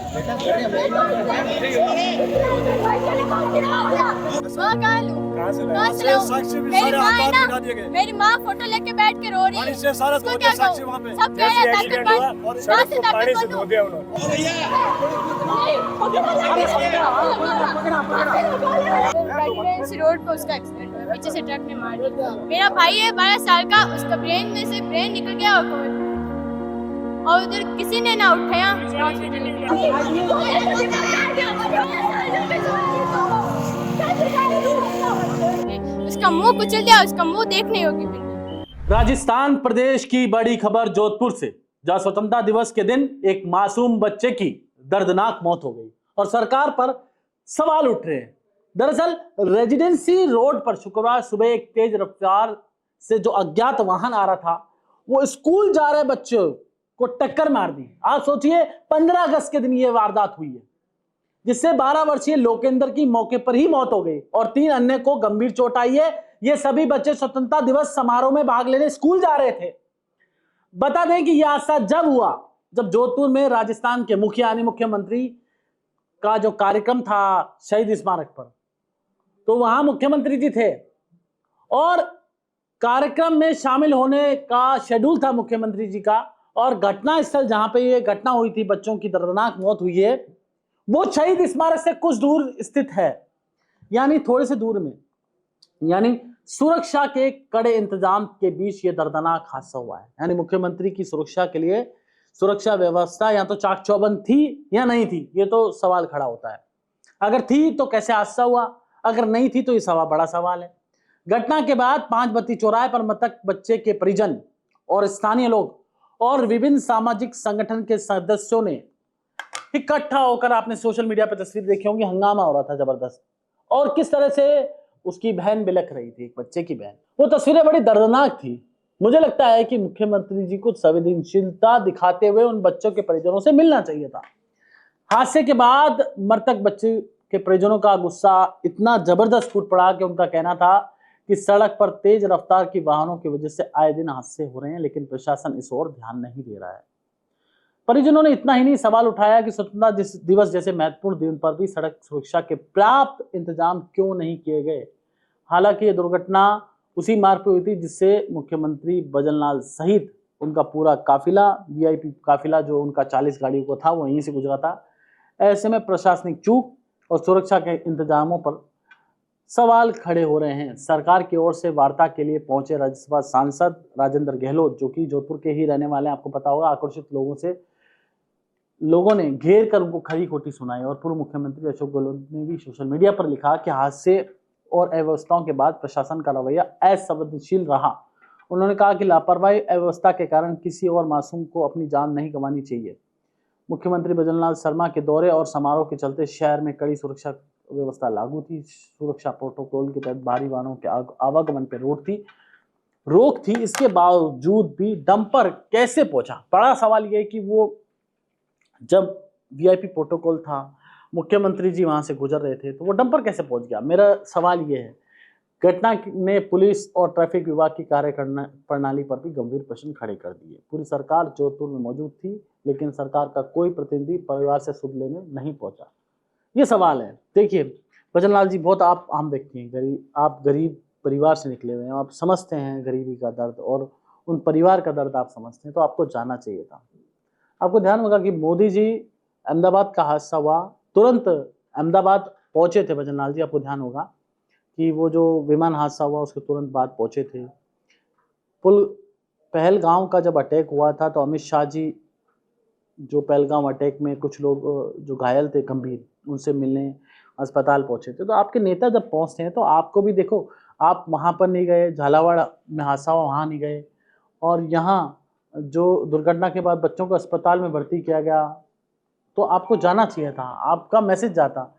मेरी माँ फोटो लेके बैठ के रो रही है। उसको क्या कहूँ? सब कह रहे रोड पर उसका एक्सीडेंट हुआ, पीछे से ट्रक ने मार दिया। मेरा भाई है 12 साल का, उसका ब्रेन में से ब्रेन निकल गया और उधर किसी ने ना उठाया। उसका मुंह कुचल दिया, उसका मुंह देखने योग्य भी नहीं। राजस्थान प्रदेश की बड़ी खबर जोधपुर से, जहां स्वतंत्रता दिवस के दिन एक मासूम बच्चे की दर्दनाक मौत हो गई और सरकार पर सवाल उठ रहे हैं। दरअसल रेजिडेंसी रोड पर शुक्रवार सुबह एक तेज रफ्तार से जो अज्ञात वाहन आ रहा था, वो स्कूल जा रहे बच्चों को टक्कर मार दी। आप सोचिए 15 अगस्त के दिन ये वारदात हुई है, जिससे 12 वर्षीय लोकेंद्र की मौके पर ही मौत हो गई और 3 अन्य को गंभीर चोट आई है। ये सभी बच्चे स्वतंत्रता दिवस समारोह में भाग लेने स्कूल जा रहे थे। बता दें कि यह हादसा जब हुआ जब जोधपुर में राजस्थान के मुखिया यानी मुख्यमंत्री का जो कार्यक्रम था शहीद स्मारक पर, तो वहां मुख्यमंत्री जी थे और कार्यक्रम में शामिल होने का शेड्यूल था मुख्यमंत्री जी का। और घटना स्थल जहां पे ये घटना हुई थी, बच्चों की दर्दनाक मौत हुई है, वो शहीद स्मारक से कुछ दूर स्थित है, यानी थोड़े से दूर में, यानी सुरक्षा के कड़े इंतजाम के बीच ये दर्दनाक हादसा हुआ है। यानी मुख्यमंत्री की सुरक्षा के लिए सुरक्षा व्यवस्था या तो चाक चौबंद थी या नहीं थी, ये तो सवाल खड़ा होता है। अगर थी तो कैसे हादसा हुआ, अगर नहीं थी तो ये सवाल बड़ा सवाल है। घटना के बाद 5 बत्ती चौराहे पर मृतक बच्चे के परिजन और स्थानीय लोग और विभिन्न सामाजिक संगठन के सदस्यों ने इकट्ठा होकर, आपने सोशल मीडिया पर तस्वीर देखी होंगी, हंगामा हो रहा था जबरदस्त। और किस तरह से उसकी बहन बिलख रही थी, एक बच्चे की बहन। वो तस्वीरें बड़ी दर्दनाक थी। मुझे लगता है कि मुख्यमंत्री जी को संवेदनशीलता दिखाते हुए उन बच्चों के परिजनों से मिलना चाहिए था। हादसे के बाद मृतक बच्चे के परिजनों का गुस्सा इतना जबरदस्त फूट पड़ा कि उनका कहना था कि सड़क पर तेज रफ्तार की वाहनों की वजह से आए दिन हादसे हो रहे हैं, लेकिन प्रशासन इस ओर ध्यान नहीं दे रहा है। परिजनों ने इतना ही नहीं सवाल उठाया कि स्वतंत्रता दिवस जैसे महत्वपूर्ण दिन पर भी सड़क सुरक्षा के पर्याप्त इंतजाम क्यों नहीं किए गए। हालांकि ये दुर्घटना उसी मार्ग पर हुई थी जिससे मुख्यमंत्री भजनलाल सहित उनका पूरा काफिला, वीआईपी काफिला जो उनका 40 गाड़ियों को था, वो यहीं से गुजरा था। ऐसे में प्रशासनिक चूक और सुरक्षा के इंतजामों पर सवाल खड़े हो रहे हैं। सरकार की ओर से वार्ता के लिए पहुंचे राज्यसभा सांसद राजेंद्र गहलोत, जो कि जोधपुर के ही रहने वाले हैं, आपको पता होगा, आक्रोशित लोगों ने घेर कर उनको खरी खोटी सुनाई। और पूर्व मुख्यमंत्री अशोक गहलोत ने भी सोशल मीडिया पर लिखा कि हादसे और अव्यवस्थाओं के बाद प्रशासन का रवैया असंवेदनशील रहा। उन्होंने कहा कि लापरवाही अव्यवस्था के कारण किसी और मासूम को अपनी जान नहीं गंवानी चाहिए। मुख्यमंत्री भजनलाल शर्मा के दौरे और समारोह के चलते शहर में कड़ी सुरक्षा व्यवस्था लागू थी। सुरक्षा प्रोटोकॉल के तहत भारी वाहनों के आवागमन पर रोक थी। इसके बावजूद भी डंपर कैसे पहुंचा? बड़ा सवाल यह है कि वो जब वीआईपी प्रोटोकॉल था, मुख्यमंत्री जी वहां से गुजर रहे थे, तो वो डंपर कैसे पहुंच गया? मेरा सवाल ये है। घटना ने पुलिस और ट्रैफिक विभाग की कार्य प्रणाली पर भी गंभीर प्रश्न खड़े कर दिए। पूरी सरकार जोधपुर में मौजूद थी, लेकिन सरकार का कोई प्रतिनिधि परिवार से सुध लेने नहीं पहुंचा। ये सवाल है। देखिए भजनलाल जी, बहुत आप आम व्यक्ति हैं, आप गरीब परिवार से निकले हुए हैं, आप समझते हैं गरीबी का दर्द और उन परिवार का दर्द आप समझते हैं, तो आपको जाना चाहिए था। आपको ध्यान होगा कि मोदी जी अहमदाबाद का हादसा हुआ, तुरंत अहमदाबाद पहुंचे थे भजनलाल जी। आपको ध्यान होगा कि वो जो विमान हादसा हुआ उसके तुरंत बाद पहुंचे थे। पहलगांव का जब अटैक हुआ था तो अमित शाह जी जो पहलगांव अटैक में कुछ लोग जो घायल थे गंभीर, उनसे मिलने अस्पताल पहुंचे थे। तो आपके नेता जब पहुंचते हैं तो आपको भी देखो, आप वहां पर नहीं गए, झालावाड़ में हादसा हुआ वहां नहीं गए, और यहाँ जो दुर्घटना के बाद बच्चों को अस्पताल में भर्ती किया गया, तो आपको जाना चाहिए था, आपका मैसेज जाता।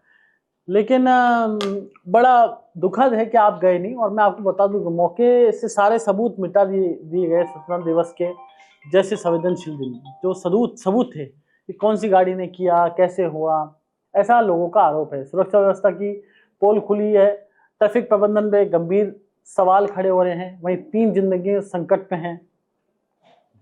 लेकिन बड़ा दुखद है कि आप गए नहीं। और मैं आपको बता दूं, मौके से सारे सबूत मिटा दिए गए स्वतंत्रता दिवस के जैसे संवेदनशील दिन। जो सबूत थे कि कौन सी गाड़ी ने किया, कैसे हुआ, ऐसा लोगों का आरोप है। सुरक्षा व्यवस्था की पोल खुली है, ट्रैफिक प्रबंधन में गंभीर सवाल खड़े हो रहे हैं, वहीं 3 जिंदगी संकट में हैं।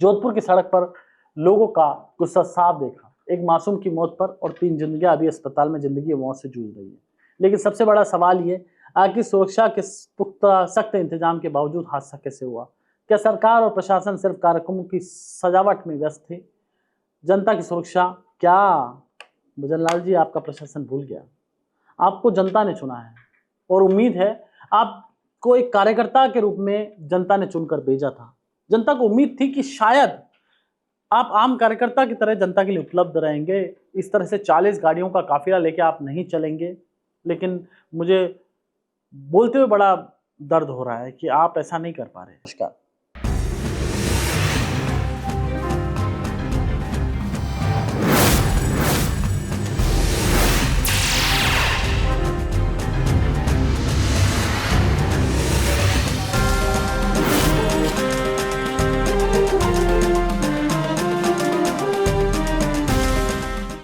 जोधपुर की सड़क पर लोगों का गुस्सा साफ देखा। एक मासूम की मौत पर और 3 जिंदगियां अभी अस्पताल में जिंदगी और मौत से जूझ रही है। लेकिन सबसे बड़ा सवाल ये, आखिर सुरक्षा के पुख्ता सख्त इंतजाम के बावजूद हादसा कैसे हुआ? क्या सरकार और प्रशासन सिर्फ कार्यक्रमों की सजावट में व्यस्त थे? जनता की सुरक्षा क्या भजनलाल जी आपका प्रशासन भूल गया? आपको जनता ने चुना है और उम्मीद है आपको एक कार्यकर्ता के रूप में जनता ने चुनकर भेजा था। जनता को उम्मीद थी कि शायद आप आम कार्यकर्ता की तरह जनता के लिए उपलब्ध रहेंगे, इस तरह से 40 गाड़ियों का काफिला लेके आप नहीं चलेंगे। लेकिन मुझे बोलते हुए बड़ा दर्द हो रहा है कि आप ऐसा नहीं कर पा रहे। नमस्कार।